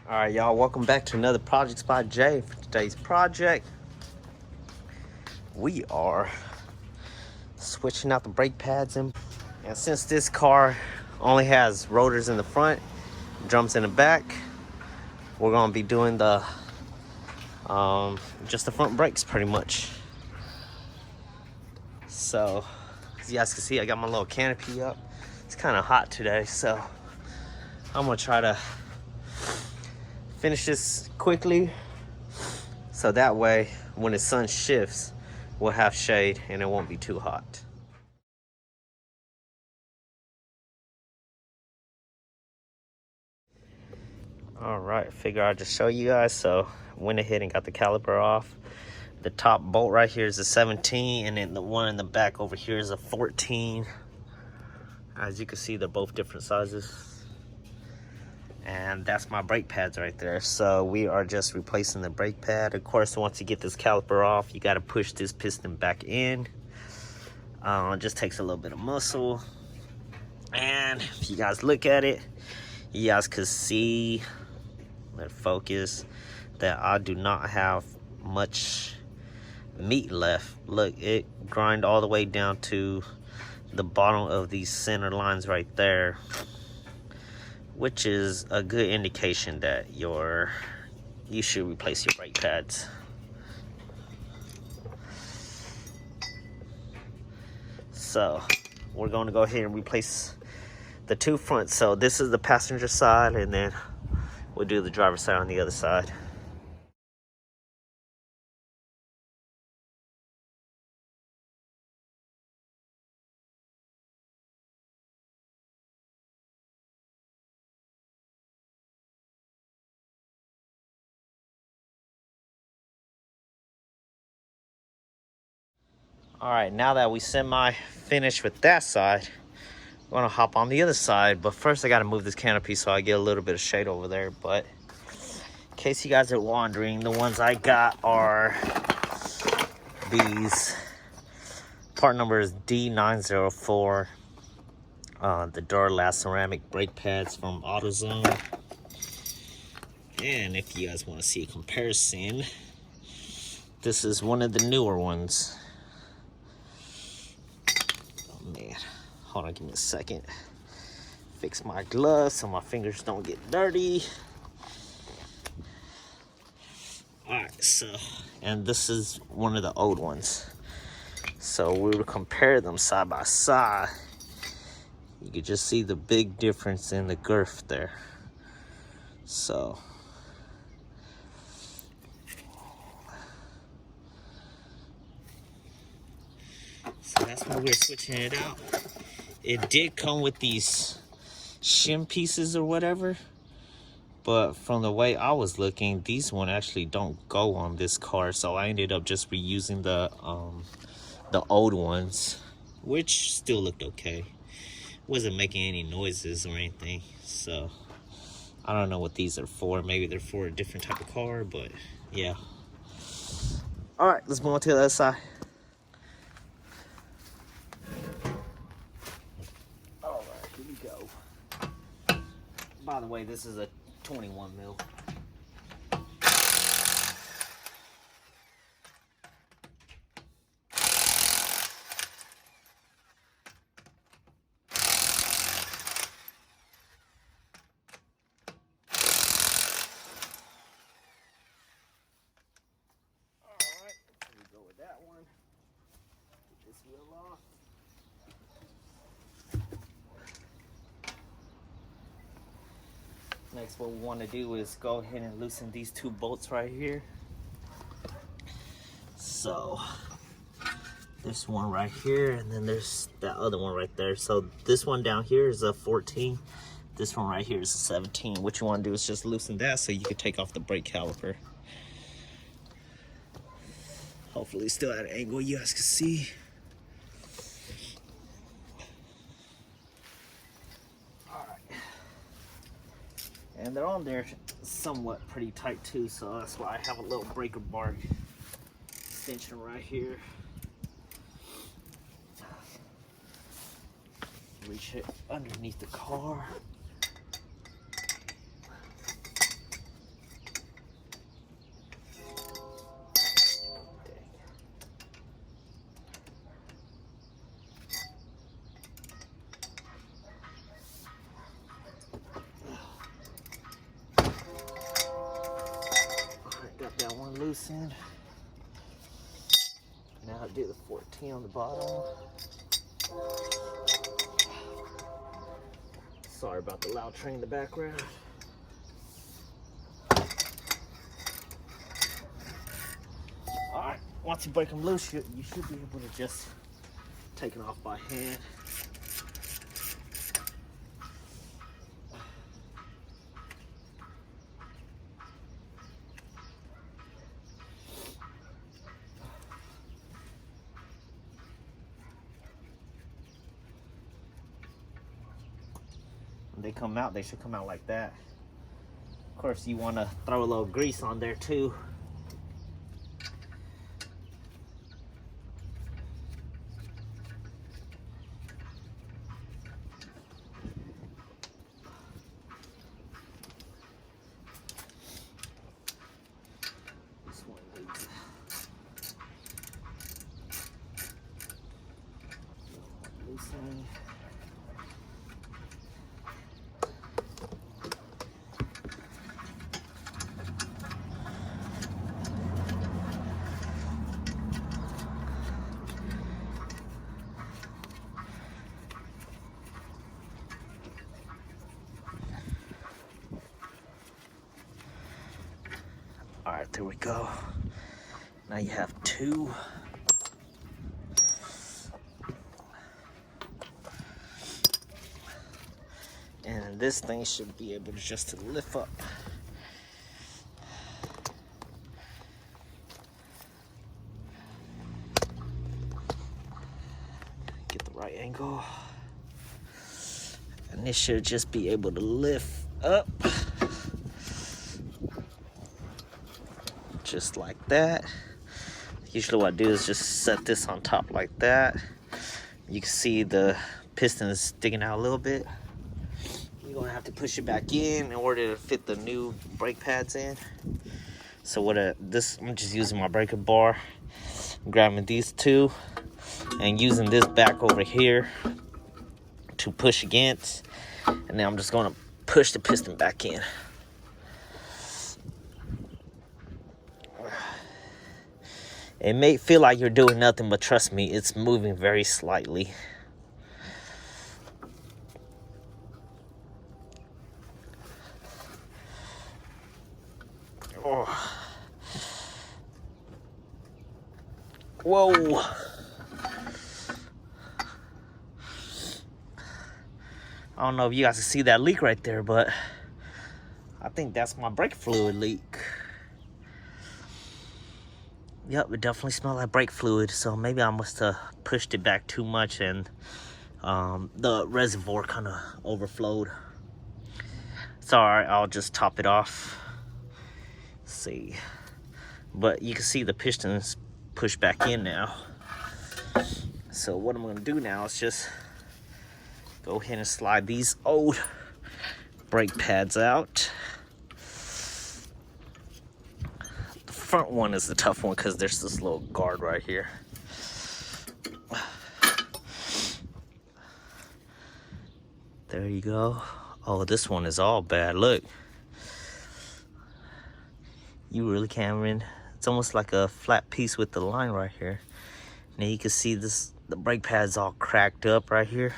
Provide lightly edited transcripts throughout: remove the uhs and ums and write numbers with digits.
All right, y'all, welcome back to another Project by Jay. For today's project, we are switching out the brake pads. And since this car only has rotors in the front, drums in the back, we're gonna be doing the just the front brakes pretty much. So as you guys can see, I got my little canopy up. It's kind of hot today, so I'm gonna try to finish this quickly, so that way when the sun shifts, we'll have shade and it won't be too hot. All right, figure I'll just show you guys. So went ahead and got the caliper off. The top bolt right here is a 17, and then the one in the back over here is a 14. As you can see, they're both different sizes. And that's my brake pads right there. So we are just replacing the brake pad. Of course, once you get this caliper off, you got to push this piston back in. It just takes a little bit of muscle. And if you guys look at it, you guys could see, let it focus, that I do not have much meat left. Look, it grind all the way down to the bottom of these center lines right there, which is a good indication that you should replace your brake pads. So we're going to go ahead and replace the two fronts. So this is the passenger side, and then we'll do the driver's side on the other side. All right, now that we semi-finished with that side, I'm gonna hop on the other side. But first I gotta move this canopy so I get a little bit of shade over there. But in case you guys are wondering, the ones I got are these. Part number is D904. The Duralast ceramic brake pads from AutoZone. And if you guys want to see a comparison, this is one of the newer ones. Oh man, hold on, give me a second. Fix my gloves so my fingers don't get dirty. Alright, so, and this is one of the old ones. So we would compare them side by side. You could just see the big difference in the girth there. So that's why we're switching it out. It did come with these shim pieces or whatever, but from the way I was looking, these one actually don't go on this car, so I ended up just reusing the old ones, which still looked okay. Wasn't making any noises or anything, so I don't know what these are for. Maybe they're for a different type of car, but yeah. All right, let's move on to the other side. All right, here we go. By the way, this is a 21 mil. That one. Get this wheel off. Next, what we want to do is go ahead and loosen these two bolts right here. So this one right here, and then there's that other one right there. So this one down here is a 14. This one right here is a 17. What you want to do is just loosen that so you can take off the brake caliper. Hopefully still at an angle you guys can see. All right. And they're on there somewhat pretty tight too, so that's why I have a little breaker bar extension right here. Reach it underneath the car. on loose end. Now do the 14 on the bottom. Sorry about the loud train in the background. Alright, once you break them loose, you should be able to just take it off by hand. When they come out, they should come out like that. Of course, you want to throw a little grease on there too. This one needs loosening. All right, there we go. Now you have two. And this thing should be able to just lift up. Get the right angle. And this should just be able to lift up. Just like that. Usually what I do is just set this on top like that. You can see the piston is sticking out a little bit. You're gonna have to push it back in order to fit the new brake pads in. So I'm just using my breaker bar, grabbing these two, and using this back over here to push against. And then I'm just gonna push the piston back in. It may feel like you're doing nothing, but trust me, it's moving very slightly. Oh. Whoa. I don't know if you guys can see that leak right there, but I think that's my brake fluid leak. Yep, it definitely smelled like brake fluid, so maybe I must have pushed it back too much and the reservoir kind of overflowed. It's alright, I'll just top it off. Let's see. But you can see the pistons pushed back in now. So what I'm going to do now is just go ahead and slide these old brake pads out. The front one is the tough one because there's this little guard right here. There you go. Oh, this one is all bad. Look. You really can't win. It's almost like a flat piece with the line right here. Now you can see this, the brake pad's all cracked up right here.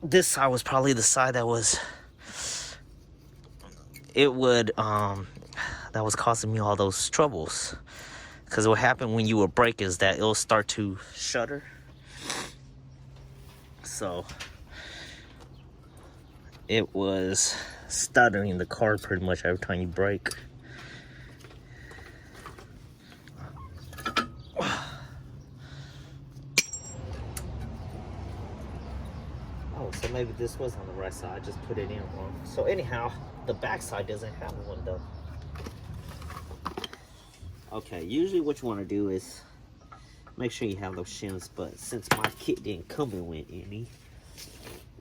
This side was probably the side that was, that was causing me all those troubles. Because what happened when you will brake is that it'll start to shudder. So it was stuttering the car pretty much every time you brake. Oh, so maybe this was on the right side. I just put it in wrong. So anyhow, the back side doesn't have one though. Okay, usually what you want to do is make sure you have those shims, but since my kit didn't come in with any,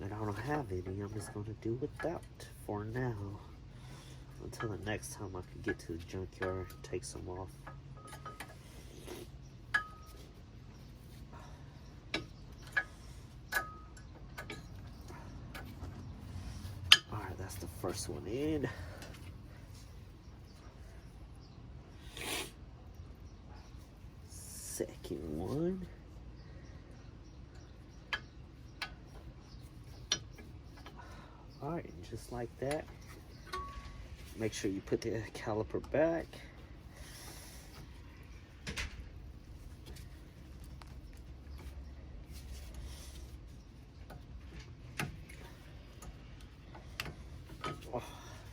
and I don't have any, I'm just going to do without for now. Until the next time I can get to the junkyard and take some off. Alright, that's the first one in. All right, just like that. Make sure you put the caliper back. Oh,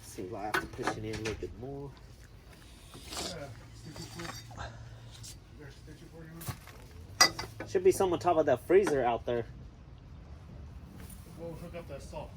seems like I have to push it in a little bit more. Should be some on top of that freezer out there. We'll hook up that salt.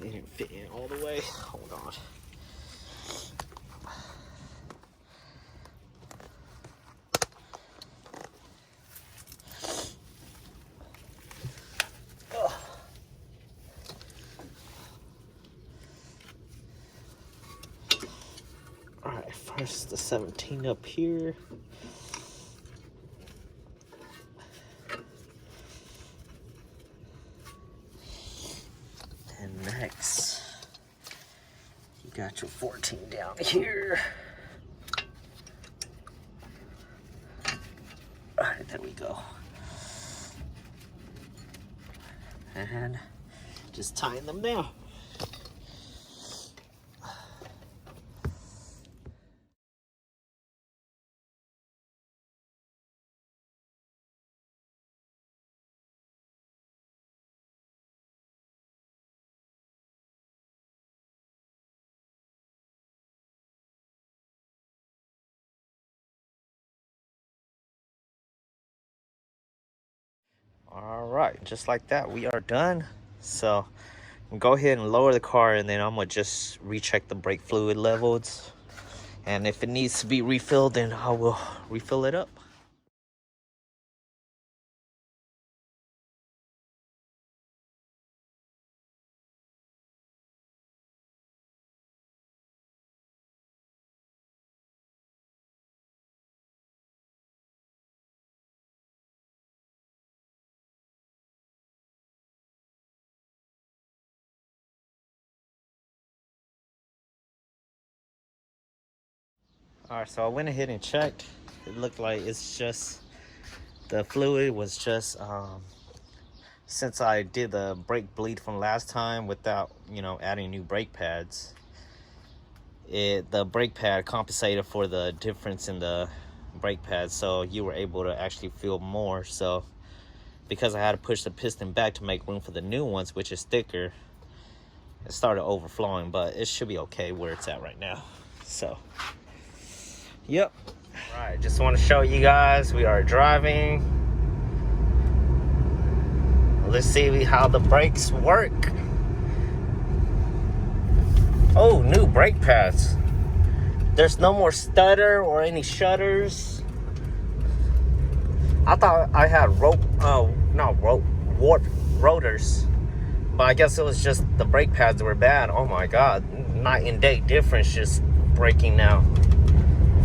It didn't fit in all the way. Hold on. All right, first the 17 up here. And next, you got your 14 down here. All right, there we go. And just tying them down. All right, just like that, we are done. So go ahead and lower the car, and then I'm gonna just recheck the brake fluid levels. And if it needs to be refilled, then I will refill it up. All right, so I went ahead and checked. It looked like it's just, the fluid was just, since I did the brake bleed from last time without, adding new brake pads, the brake pad compensated for the difference in the brake pads, so you were able to actually feel more. So because I had to push the piston back to make room for the new ones, which is thicker, it started overflowing, but it should be okay where it's at right now. So yep. All right, just want to show you guys we are driving. Let's see how the brakes work. Oh, new brake pads. There's no more stutter or any shudders. I thought I had warped rotors, but I guess it was just the brake pads that were bad. Oh my God, night and day difference just braking now.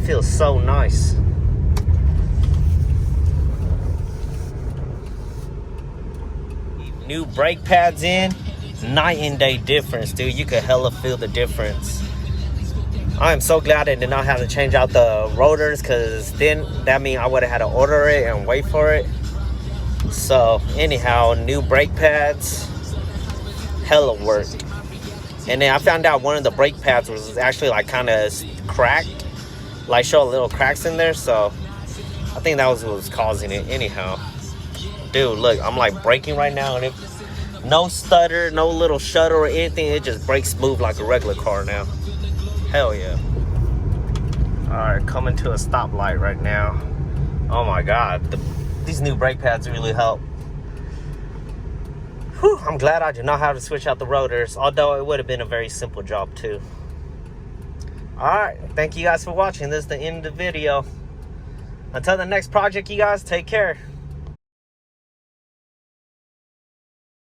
Feels so nice. New brake pads in, night and day difference, dude. You could hella feel the difference. I am so glad I did not have to change out the rotors, because then that means I would have had to order it and wait for it. So anyhow, new brake pads, hella work. And then I found out one of the brake pads was actually like kind of cracked, like show little cracks in there. So I think that was what was causing it. Anyhow, dude, look, I'm like braking right now, and if no stutter, no little shudder or anything, it just brakes smooth like a regular car now. Hell yeah. All right, coming to a stoplight right now. Oh my God, these new brake pads really help. Whew, I'm glad I did not have to switch out the rotors, although it would have been a very simple job too. Alright, thank you guys for watching. This is the end of the video. Until the next project, you guys, take care.